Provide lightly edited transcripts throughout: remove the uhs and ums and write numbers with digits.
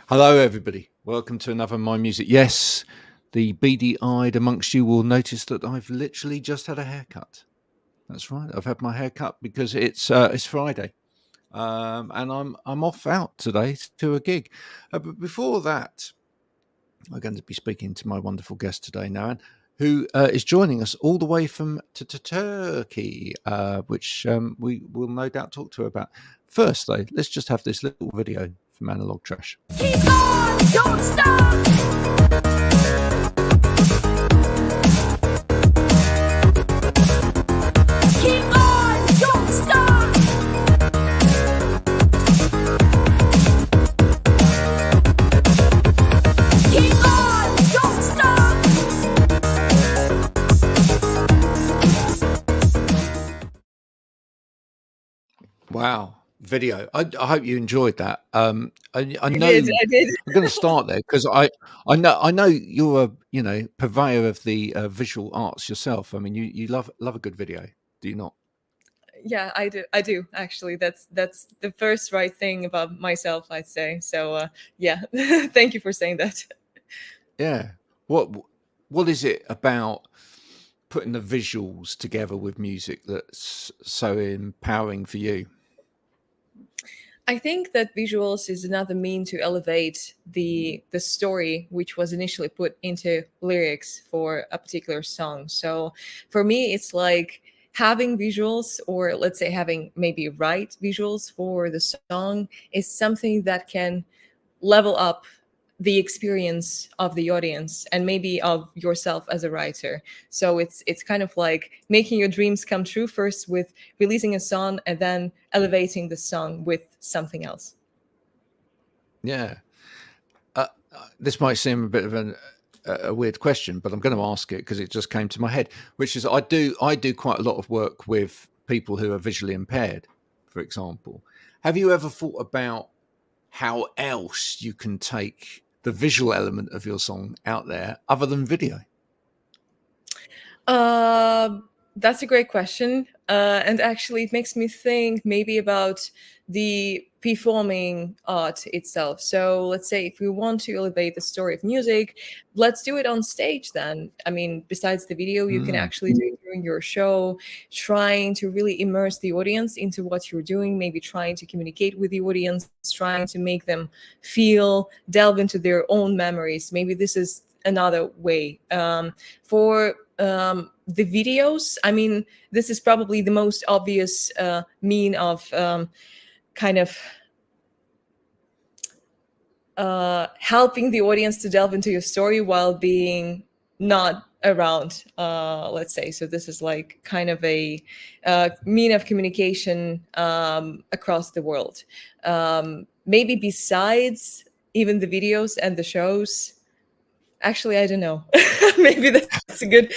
Hello, everybody. Welcome to another My Music. Yes, the beady-eyed amongst you will notice that I've literally just had a haircut. That's right. I've had my haircut because it's Friday, and I'm off out today to a gig. But before that, I'm going to be speaking to my wonderful guest today, Noanne, who is joining us all the way from Turkey, which we will no doubt talk to her about. First, though, let's just have this little video from Analog Trash. Keep on, don't stop. Keep on, don't stop. Keep on, don't stop. Wow, video. I hope you enjoyed that. I know I did. I'm going to start there because I know you're a purveyor of the visual arts yourself. I mean, you love a good video, do you not? Yeah, I do. I do actually. That's the first right thing about myself, I'd say. So yeah, thank you for saying that. Yeah. What is it about putting the visuals together with music that's so empowering for you? I think that visuals is another mean to elevate the story which was initially put into lyrics for a particular song. So for me, it's like having visuals, or let's say having maybe right visuals for the song, is something that can level up the experience of the audience and maybe of yourself as a writer. So it's kind of like making your dreams come true first with releasing a song and then elevating the song with something else. Yeah. This might seem a bit of a weird question, but I'm going to ask it because it just came to my head. Which is, I do quite a lot of work with people who are visually impaired, for example. Have you ever thought about how else you can take the visual element of your song out there other than video? That's a great question. And actually, it makes me think maybe about the performing art itself. So, let's say if we want to elevate the story of music, let's do it on stage then. I mean, besides the video, you can Mm. actually do it during your show, trying to really immerse the audience into what you're doing, maybe trying to communicate with the audience, trying to make them feel, delve into their own memories. Maybe this is another way. For the videos, I mean, this is probably the most obvious mean of kind of helping the audience to delve into your story while being not around, let's say. So this is like kind of a mean of communication across the world. Maybe besides even the videos and the shows, actually, I don't know. Maybe that's a good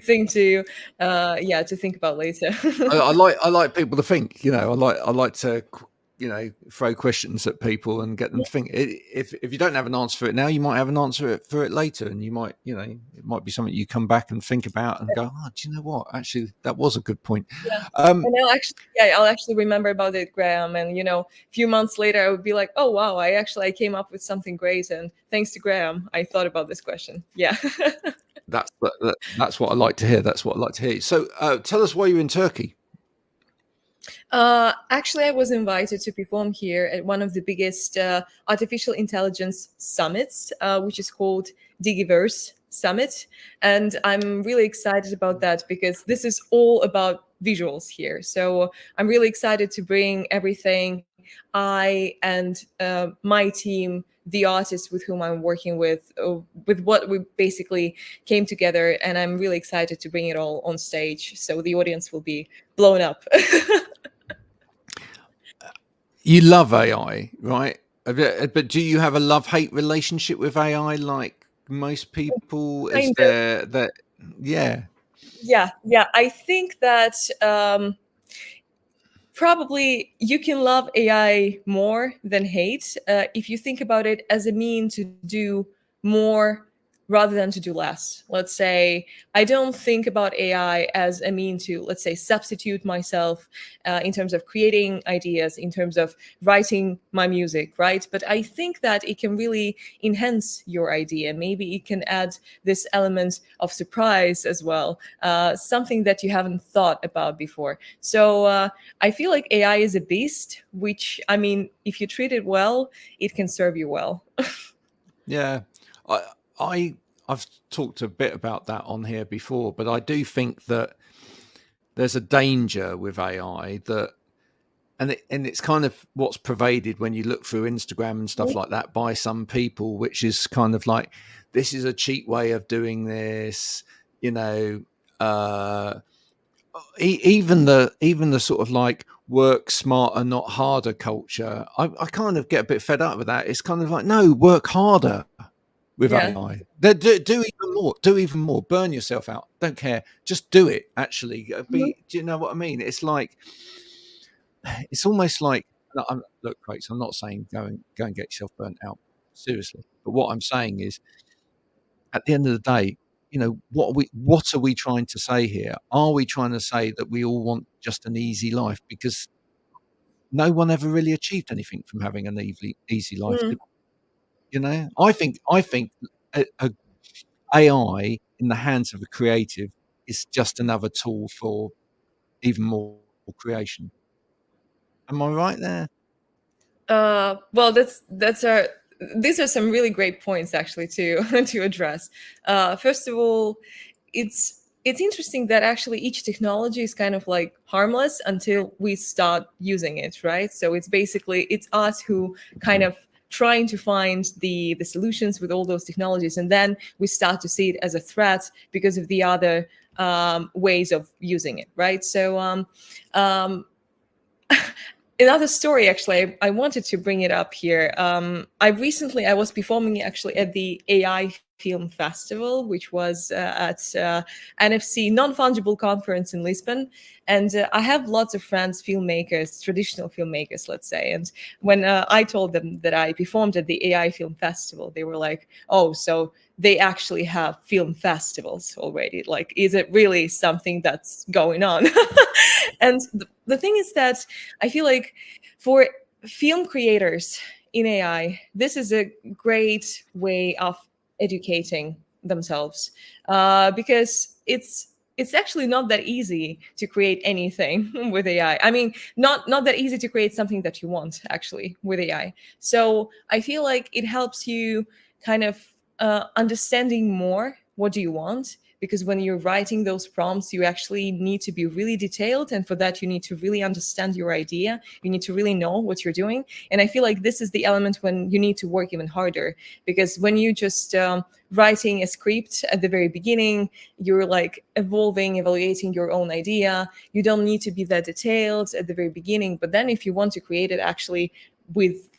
thing to to think about later. I like people to think. I like to throw questions at people and get them to think. If you don't have an answer for it now, you might have an answer for it later, and you might it might be something you come back and think about and go, oh, do you know what? Actually, that was a good point. Yeah. Um, And I'll actually remember about it, Graham. And a few months later, I would be like, oh wow, I came up with something great, and thanks to Graham, I thought about this question. Yeah. that's what I like to hear. That's what I like to hear. So, tell us why you're in Turkey. Actually, I was invited to perform here at one of the biggest artificial intelligence summits, which is called Digiverse Summit. And I'm really excited about that because this is all about visuals here. So I'm really excited to bring everything I and my team, the artists with whom I'm working with what we basically came together. And I'm really excited to bring it all on stage. So the audience will be blown up. You love AI, right? But do you have a love-hate relationship with AI like most people? Is Kind of. there that? Yeah. Yeah. I think that probably you can love AI more than hate if you think about it as a mean to do more rather than to do less. Let's say I don't think about AI as a mean to, let's say, substitute myself in terms of creating ideas, in terms of writing my music, right? But I think that it can really enhance your idea. Maybe it can add this element of surprise as well, something that you haven't thought about before. So I feel like AI is a beast, which, I mean, if you treat it well, it can serve you well. Yeah, I, I've talked a bit about that on here before, but I do think that there's a danger with AI that, and it's kind of what's pervaded when you look through Instagram and stuff like that by some people, which is kind of like, this is a cheap way of doing this, you know. Even the sort of like work smarter, not harder culture. I kind of get a bit fed up with that. It's kind of like, no, work harder with Yeah. AI. Do even more. Do even more. Burn yourself out. Don't care. Just do it. Actually, Mhm. do you know what I mean? It's like, it's almost like, look, Craig, I'm not saying go and get yourself burnt out. Seriously, but what I'm saying is, at the end of the day, what are we trying to say here? Are we trying to say that we all want just an easy life? Because no one ever really achieved anything from having an easy life. Mm. I think a AI in the hands of a creative is just another tool for even more creation. Am I right there? Well, that's our. These are some really great points actually to to address. First of all, it's interesting that actually each technology is kind of like harmless until we start using it, right? So it's basically it's us who kind of trying to find the solutions with all those technologies, and then we start to see it as a threat because of the other ways of using it, right? So um, another story actually I wanted to bring it up here. I was performing actually at the AI film festival, which was at NFC non-fungible conference in Lisbon, and I have lots of friends filmmakers, traditional filmmakers, let's say. And when I told them that I performed at the AI film festival, they were like, oh, so they actually have film festivals already, like is it really something that's going on? And the thing is that I feel like for film creators in AI, this is a great way of educating themselves because it's actually not that easy to create anything with AI. I mean, not that easy to create something that you want actually with AI. So I feel like it helps you kind of understanding more what do you want, because when you're writing those prompts you actually need to be really detailed, and for that you need to really understand your idea, you need to really know what you're doing. And I feel like this is the element when you need to work even harder, because when you just writing a script at the very beginning, you're like evaluating your own idea, you don't need to be that detailed at the very beginning. But then if you want to create it actually with,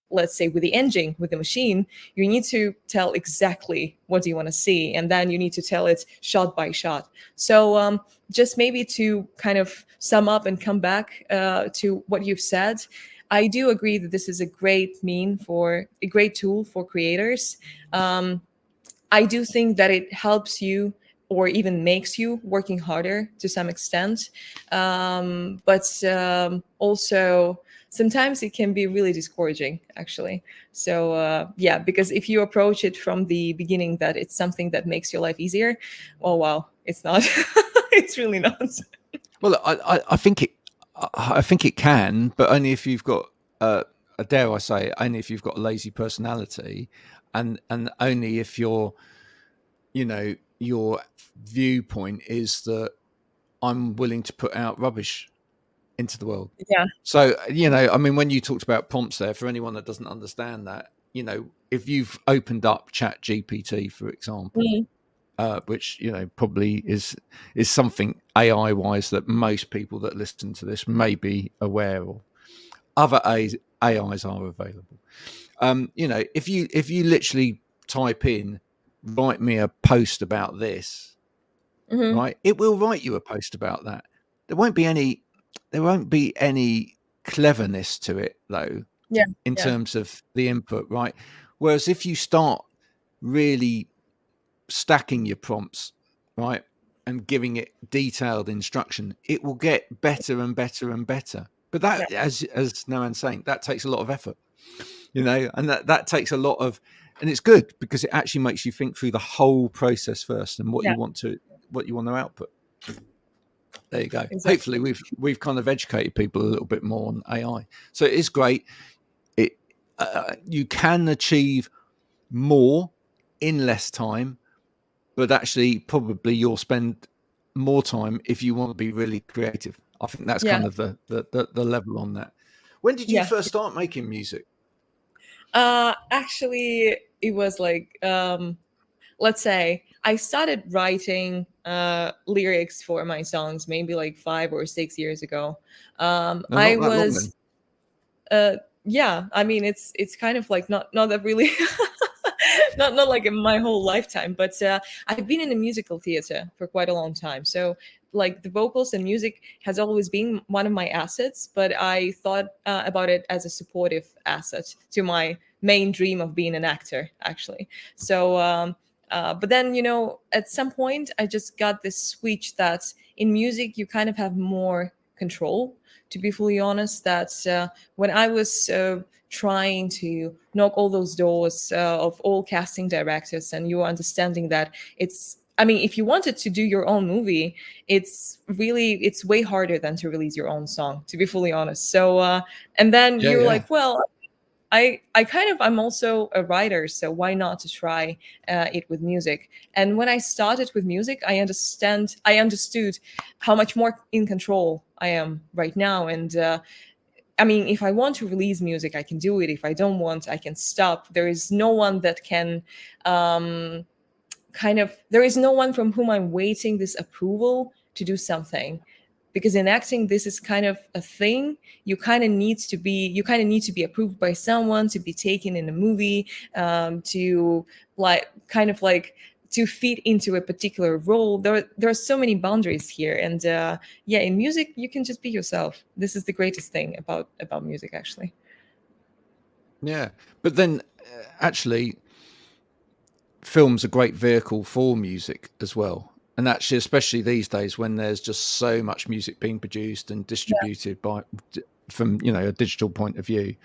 let's say, with the engine, with the machine, you need to tell exactly what do you want to see, and then you need to tell it shot by shot. So just maybe to kind of sum up and come back to what you've said, I do agree that this is a great tool for creators. I do think that it helps you or even makes you working harder to some extent. But also, sometimes it can be really discouraging, actually. So, yeah, because if you approach it from the beginning that it's something that makes your life easier, oh, wow, it's not. It's really not. Well, I think it can, but only if you've got, dare I say, only if you've got a lazy personality, and only if your viewpoint is that I'm willing to put out rubbish into the world. Yeah. So, I mean, when you talked about prompts there, for anyone that doesn't understand that, if you've opened up Chat GPT, for example, Mm. which probably is something AI wise that most people that listen to this may be aware of. Other AIs are available. If you literally type in, write me a post about this, Hmm. right? It will write you a post about that. There won't be any. There won't be any cleverness to it though, Yeah. in Yeah. terms of the input, right? Whereas if you start really stacking your prompts, right, and giving it detailed instruction, it will get better and better and better. But Yeah. that, as Noanne's saying, that takes a lot of effort, and that takes a lot of, and it's good because it actually makes you think through the whole process first and Yeah. what you want to output. There you go. Hopefully, Exactly. we've kind of educated people a little bit more on AI. So it is great. It You can achieve more in less time, but actually, probably you'll spend more time if you want to be really creative. I think that's Yeah. kind of the level on that. When did you Yeah. first start making music? Actually, it was like, let's say I started writing lyrics for my songs maybe like 5 or 6 years ago. No, I not that long then. was, yeah. I mean, it's kind of like not that really, not like in my whole lifetime, but I've been in the musical theater for quite a long time. So like the vocals and music has always been one of my assets, but I thought about it as a supportive asset to my main dream of being an actor, actually. So but then, at some point I just got this switch that in music you kind of have more control, to be fully honest. That when I was trying to knock all those doors of all casting directors, and you understanding that it's, I mean, if you wanted to do your own movie, it's way harder than to release your own song, to be fully honest. So and then Yeah, you're yeah, like, well, I kind of, I'm also a writer, so why not to try it with music? And when I started with music, I understood how much more in control I am right now. And I mean, if I want to release music, I can do it. If I don't want, I can stop. There is no one that can um, there is no one from whom I'm waiting this approval to do something. Because in acting, this is kind of a thing. You kind of need to be approved by someone to be taken in a movie, to like kind of like to fit into a particular role. There are so many boundaries here, and yeah, in music you can just be yourself. This is the greatest thing about music, actually. yeah. But then, actually, film's a great vehicle for music as well. And actually, especially these days when there's just so much music being produced and Yeah, distributed from a digital point of view,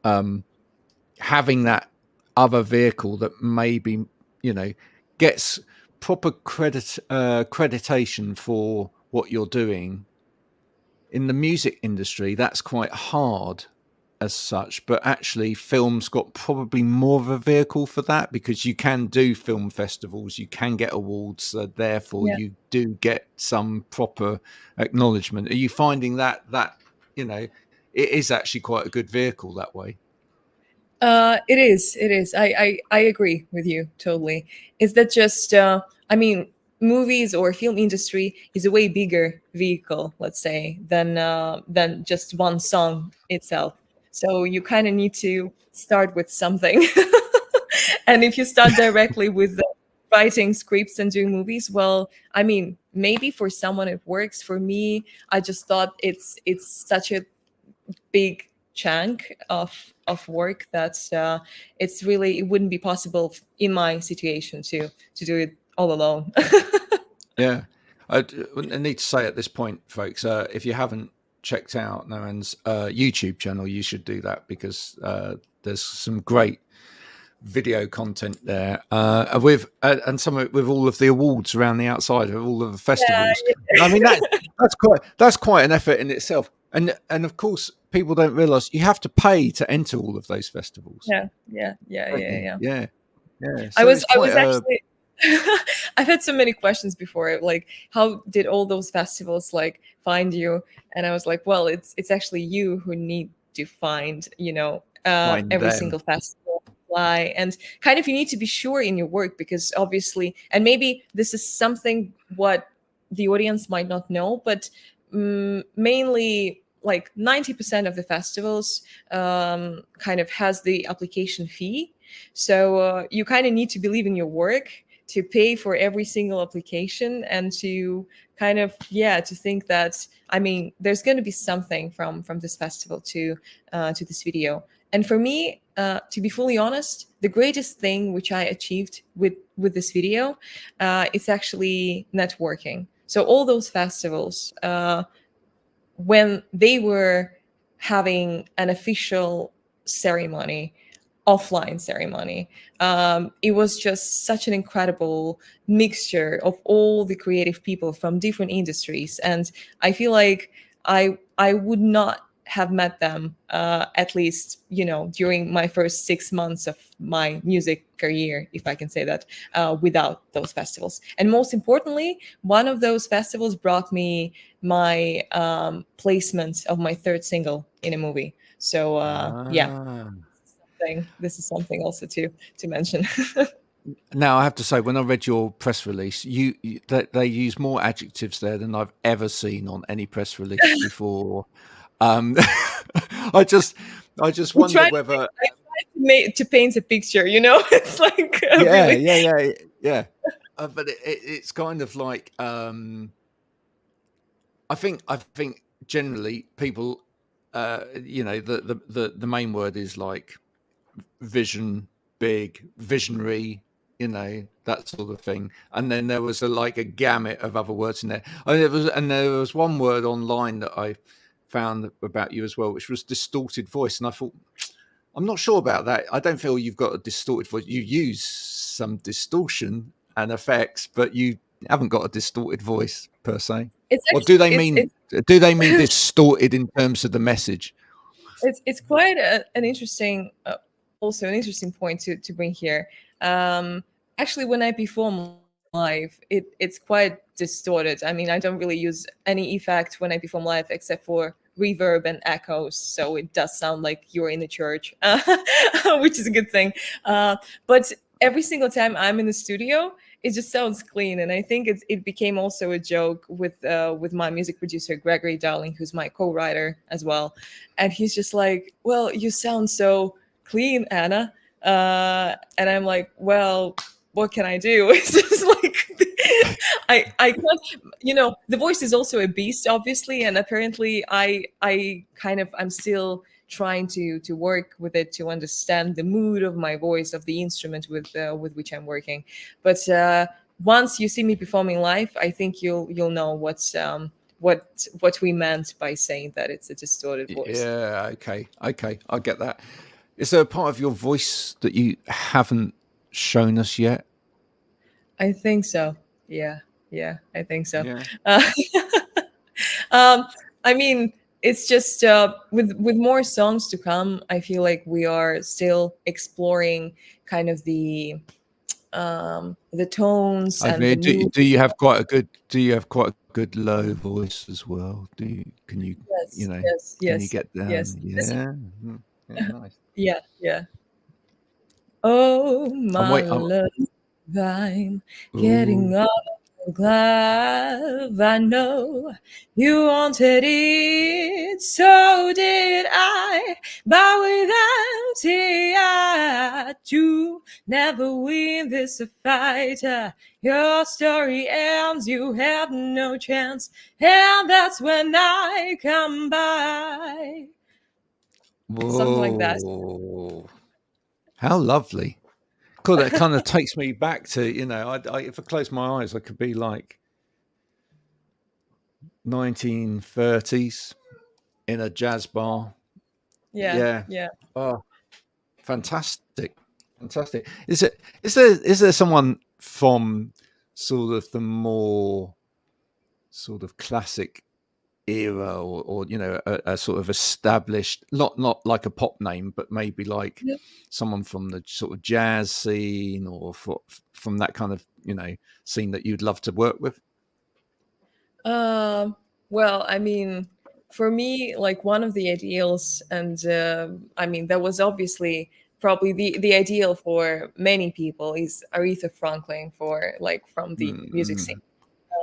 having that other vehicle that maybe gets proper creditation for what you're doing in the music industry, that's quite hard as such. But actually, film's got probably more of a vehicle for that because you can do film festivals, you can get awards, so therefore yeah. you do get some proper acknowledgement. Are you finding that it is actually quite a good vehicle that way? It is. It is. I agree with you totally. Is that just? I mean, movies or film industry is a way bigger vehicle, let's say, than just one song itself. So you kind of need to start with something, and if you start directly with writing scripts and doing movies, well, I mean, maybe for someone it works. For me, I just thought it's such a big chunk of work that it wouldn't be possible in my situation to do it all alone. Yeah. I need to say at this point, folks, if you haven't checked out Noanne's YouTube channel, you should do that because there's some great video content there, and some of it with all of the awards around the outside of all of the festivals. I mean that's quite an effort in itself, and of course people don't realise you have to pay to enter all of those festivals, Yeah, yeah, yeah, don't yeah, you? yeah. Yeah, yeah. I So was it's I quite was a actually I've had so many questions before, like how did all those festivals like find you? And I was like, well, it's actually you who need to find, find every them. single festival apply, and kind of you need to be sure in your work, because obviously, and maybe this is something what the audience might not know, but mainly like 90% of the festivals kind of has the application fee. So you kind of need to believe in your work to pay for every single application, and to kind of, yeah, to think that, I mean, there's going to be something from this festival to this video. And for me, to be fully honest, the greatest thing which I achieved with this video, it's actually networking. So all those festivals, when they were having an official ceremony, offline ceremony, it was just such an incredible mixture of all the creative people from different industries, and I feel like I would not have met them, at least during my first 6 months of my music career, if I can say that, without those festivals. And most importantly, one of those festivals brought me my placement of my third single in a movie. So yeah, Ah. this is something also to mention. Now I have to say, when I read your press release, they use more adjectives there than I've ever seen on any press release before. Um, I just I just We wonder try whether to paint a picture, it's like yeah, really. yeah, yeah, yeah. But it's kind of like I think generally people, the main word is like vision, big, visionary, that sort of thing. And then there was like a gamut of other words in there. And there was one word online that I found about you as well, which was distorted voice. And I thought, I'm not sure about that. I don't feel you've got a distorted voice. You use some distortion and effects, but you haven't got a distorted voice per se. It's Or actually it's do they mean distorted in terms of the message? it's quite an interesting, also an interesting point to bring here. Actually, when I perform live, it's quite distorted. I mean, I don't really use any effect when I perform live except for reverb and echoes, so it does sound like you're in the church, which is a good thing. But every single time I'm in the studio, it just sounds clean, and I think it became also a joke with my music producer Gregory Darling, who's my co-writer as well, and he's just like, "Well, you sound so clean, Anna," and I'm like, "Well, what can I do?" It's just like I can't, the voice is also a beast, obviously, and apparently I'm still trying to work with it to understand the mood of my voice, of the instrument with which I'm working. But once you see me performing live, I think you'll know what we meant by saying that it's a distorted voice. Yeah, okay, I get that. Is there a part of your voice that you haven't shown us yet? I think so. Yeah, yeah, I think so. Yeah. Uh, I mean, it's just with more songs to come. I feel like we are still exploring kind of the tones I and the mean, mood. do you have quite a good low voice as well? You Yes, know, yes, can you yes, get yes. down? Yeah. Yeah, nice. Yeah, yeah. Oh, I'm my wait. love, I'm Ooh. getting up. Glad I know you wanted it, so did I. But without it, I too never win this fight. Your story ends, you have no chance, and that's when I come by. Something like that. Whoa. How lovely. Cool. That kind of takes me back to, if I close my eyes, I could be like 1930s in a jazz bar. Yeah, Yeah. yeah. Oh, fantastic. Fantastic. Is there someone from sort of the more sort of classic era, or a sort of established, not like a pop name, but maybe like someone from the sort of jazz scene, or from that kind of scene that you'd love to work with? Um, well, I mean, for me, like one of the ideals, and I mean, that was obviously probably the ideal for many people is Aretha Franklin for like from the music scene.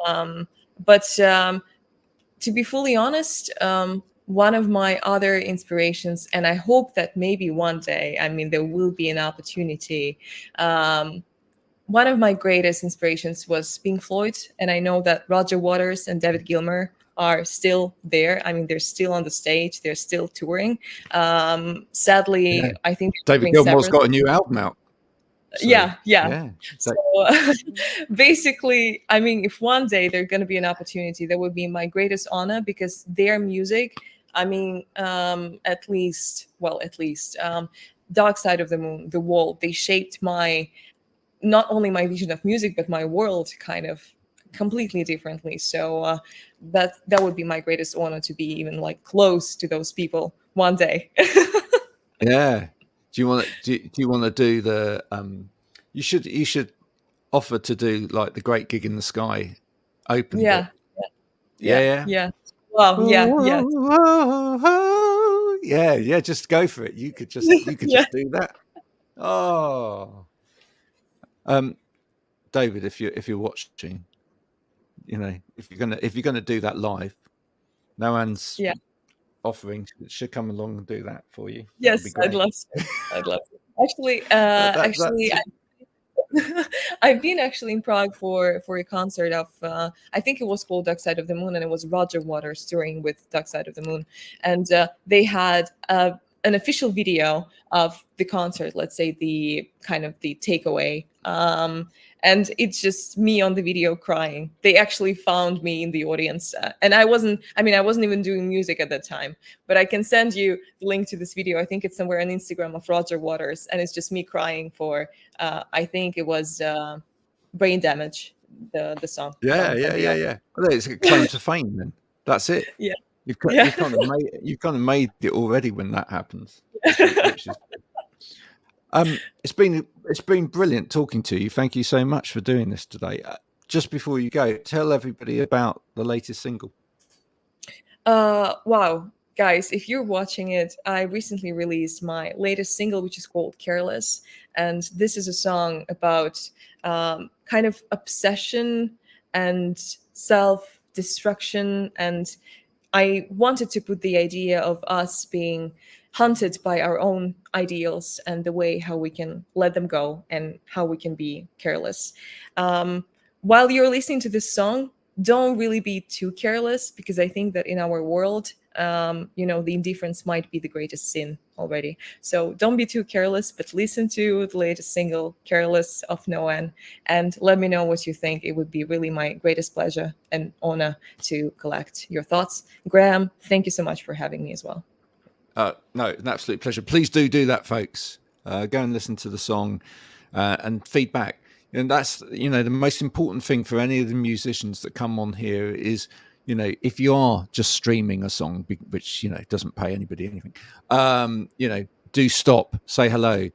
Mm. Um, but to be fully honest, one of my other inspirations, and I hope that maybe one day, I mean, there will be an opportunity. One of my greatest inspirations was Pink Floyd, and I know that Roger Waters and David Gilmour are still there. I mean, they're still on the stage, they're still touring. Sadly, Yeah. I think they're David doing Gilmour's separate. got a new album out. So Yeah, yeah. yeah. So basically, I mean, if one day there's going to be an opportunity, that would be my greatest honor, because their music, I mean, at least Dark Side of the Moon, The Wall, they shaped my, not only my vision of music, but my world kind of completely differently. So that would be my greatest honor, to be even like close to those people one day. yeah. Do you want to do you want to do the you should offer to do like the Great Gig in the Sky open bit. Yeah, Yeah, yeah, yeah. yeah. Wow, yeah, yeah, Yeah, yeah, just go for it. You could yeah. just do that. Oh. David, if you're watching, you know, if you're gonna do that live, Noanne's Yeah. offering should come along and do that for you. That would be Yes, I'd great. love to. I'd love to. Actually, That's I've been actually in Prague for a concert of I think it was called Dark Side of the Moon, and it was Roger Waters touring with Dark Side of the Moon, and they had an official video of the concert. Let's say the kind of the takeaway. And it's just me on the video crying. They actually found me in the audience, and I wasn't. I mean, I wasn't even doing music at that time. But I can send you the link to this video. I think it's somewhere on Instagram of Roger Waters, and it's just me crying for. I think it was Brain Damage, the song yeah, from yeah, the yeah, album. yeah. Well, it's a claim to fame then. That's it. Yeah, You've yeah, kind of made it already when that happens, which is it's been brilliant talking to you. Thank you so much for doing this today. Just before you go, tell everybody about the latest single. Wow, guys, if you're watching it, I recently released my latest single, which is called Careless. And this is a song about kind of obsession and self destruction. And I wanted to put the idea of us being hunted by our own ideals and the way how we can let them go and how we can be careless. Um, while you're listening to this song, don't really be too careless, because I think that in our world, the indifference might be the greatest sin already. So don't be too careless, but listen to the latest single, Careless of Noanne, and let me know what you think. It would be really my greatest pleasure and honor to collect your thoughts. Graham, thank you so much for having me as well. No, an absolute pleasure. Please do that, folks. Go and listen to the song and feedback. And that's the most important thing for any of the musicians that come on here is if you are just streaming a song, which doesn't pay anybody anything, do stop, say hello,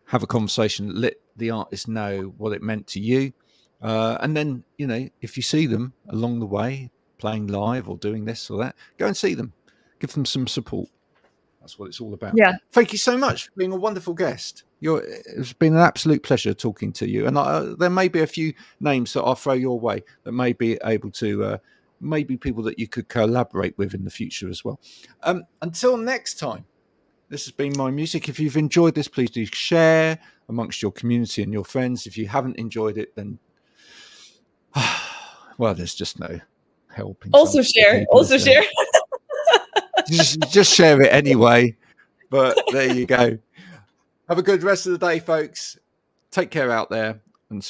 have a conversation, let the artist know what it meant to you, and then if you see them along the way playing live or doing this or that, go and see them, give them some support. That's what it's all about. Yeah. Thank you so much for being a wonderful guest. It's been an absolute pleasure talking to you. And there may be a few names that I'll throw your way that may be able to, maybe people that you could collaborate with in the future as well. Until next time, this has been My Music. If you've enjoyed this, please do share amongst your community and your friends. If you haven't enjoyed it, then, well, there's just no helping. Also share. Also share. just share it anyway. But there you go. Have a good rest of the day, folks. Take care out there and